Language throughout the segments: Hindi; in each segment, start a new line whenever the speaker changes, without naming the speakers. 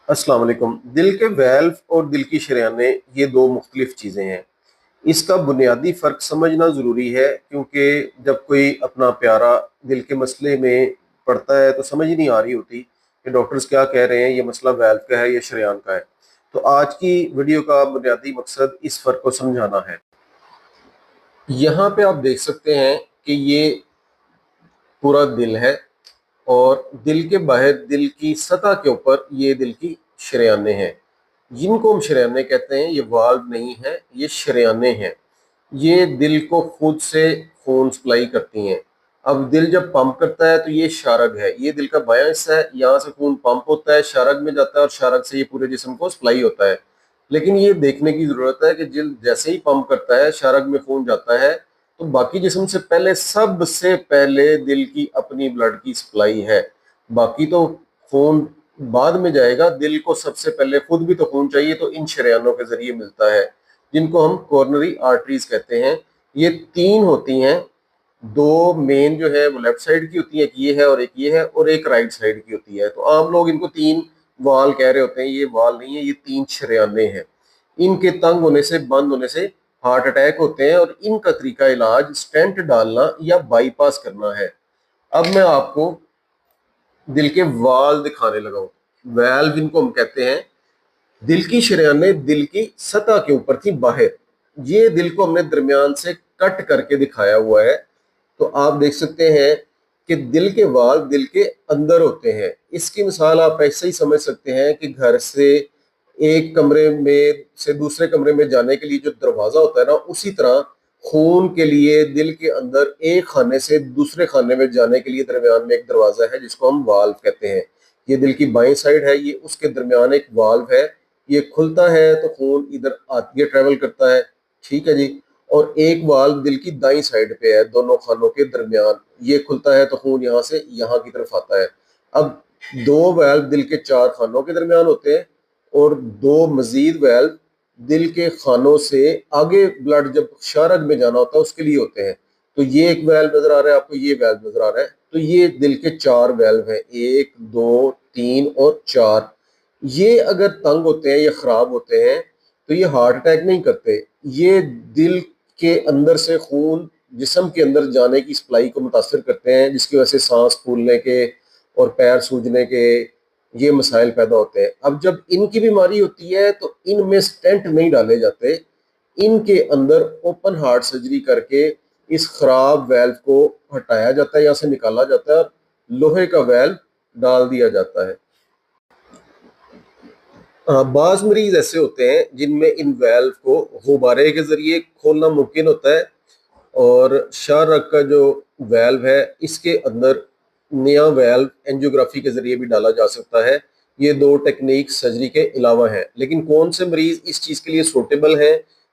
अस्सलाम वालेकुम। दिल के वैल्व और दिल की शरेयानें ये दो मुख्तलिफ चीज़ें हैं। इसका बुनियादी फ़र्क समझना ज़रूरी है, क्योंकि जब कोई अपना प्यारा दिल के मसले में पड़ता है तो समझ ही नहीं आ रही होती कि डॉक्टर्स क्या कह रहे हैं, ये मसला वैल्व का है या शरेयान का है। तो आज की वीडियो का बुनियादी मकसद इस फ़र्क को समझाना है। यहाँ पे आप देख सकते हैं कि ये पूरा दिल है, और दिल के बाहर दिल की सतह के ऊपर ये दिल की शरेयानें हैं। जिनको हम शरेयानें कहते हैं, ये वाल्व नहीं है, ये शरेयानें हैं। ये दिल को खुद से खून सप्लाई करती हैं। अब दिल जब पंप करता है तो ये शारग है, ये दिल का बायां हिस्सा है। यहाँ से खून पंप होता है, शारग में जाता है, और शारग से ये पूरे जिस्म को सप्लाई होता है। लेकिन ये देखने की जरूरत है कि दिल जैसे ही पंप करता है, शारग में खून जाता है, तो बाकी जिस्म से पहले, सबसे पहले दिल की अपनी ब्लड की सप्लाई है। बाकी तो खून बाद में जाएगा, दिल को सबसे पहले खुद भी तो खून चाहिए, तो इन शरेयानों के जरिए मिलता है, जिनको हम कोरोनरी आर्टरीज कहते हैं। ये तीन होती हैं। दो मेन जो है वो लेफ्ट साइड की होती है, एक ये है और एक ये है, और एक राइट साइड की होती है। तो आम लोग इनको तीन वाल कह रहे होते हैं, ये वाल नहीं है, ये तीन शरेयाने हैं। इनके तंग होने से, बंद होने से हार्ट अटैक होते हैं, और इनका तरीका इलाज स्टेंट डालना या बाईपास करना है। अब मैं आपको दिल के वाल दिखाने लगा हूं। वैल्व इनको हम कहते हैं। दिल की शरेयानें दिल की सतह के ऊपर थी, बाहर। ये दिल को हमने दरमियान से कट करके दिखाया हुआ है। तो आप देख सकते हैं कि दिल के वाल्व दिल के अंदर होते हैं। इसकी मिसाल आप ऐसे ही समझ सकते हैं कि घर से एक कमरे में से दूसरे कमरे में जाने के लिए जो दरवाजा होता है ना, उसी तरह खून के लिए दिल के अंदर एक खाने से दूसरे खाने में जाने के लिए दरमियान में एक दरवाजा है, जिसको हम वाल्व कहते हैं। ये दिल की बाईं साइड है, ये उसके दरमियान एक वाल्व है। ये खुलता है तो खून इधर आगे ट्रेवल करता है, ठीक है जी। और एक वाल्व दिल की दाईं साइड पे है, दोनों खानों के दरमियान। ये खुलता है तो खून यहाँ से यहाँ की तरफ आता है। अब दो वाल्व दिल के चार खानों के दरमियान होते हैं, और दो मजीद वाल्व दिल के खानों से आगे ब्लड जब शारग में जाना होता है उसके लिए होते हैं। तो ये एक वाल्व नजर आ रहा है आपको, ये वाल्व नजर आ रहा है। तो ये दिल के चार वाल्व हैं, एक, दो, तीन और चार। ये अगर तंग होते हैं या खराब होते हैं तो ये हार्ट अटैक नहीं करते। ये दिल के अंदर से खून जिस्म के अंदर जाने की सप्लाई को मुतासर करते हैं, जिसकी वजह से सांस फूलने के और पैर सूजने के ये मसाइल पैदा होते हैं। अब जब इनकी बीमारी होती है तो इनमें स्टेंट नहीं डाले जाते, इनके अंदर ओपन हार्ट सर्जरी करके इस खराब वेल्व को हटाया जाता है, यहाँ से निकाला जाता है, और लोहे का वेल्व डाल दिया जाता है। बाज मरीज ऐसे होते हैं जिनमें इन वेल्व को गुब्बारे के जरिए खोलना मुमकिन होता है, और शाहरग का जो वेल्व है इसके अंदर नया वेल्व एंजियोग्राफी के जरिए भी डाला जा सकता है। ये दो टेक्निक सर्जरी के अलावा है। लेकिन कौन से मरीज इस चीज के लिए सूटेबल है,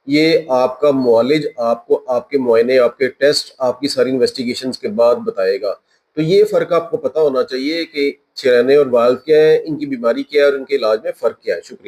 ये आपका मुआलिज आपको आपके मुआयने, आपके टेस्ट, आपकी सारी इन्वेस्टिगेशन के बाद बताएगा। तो ये फर्क आपको पता होना चाहिए कि शरेयानें और वाल्व क्या है, इनकी बीमारी क्या है, और इनके इलाज में फर्क क्या है। शुक्रिया।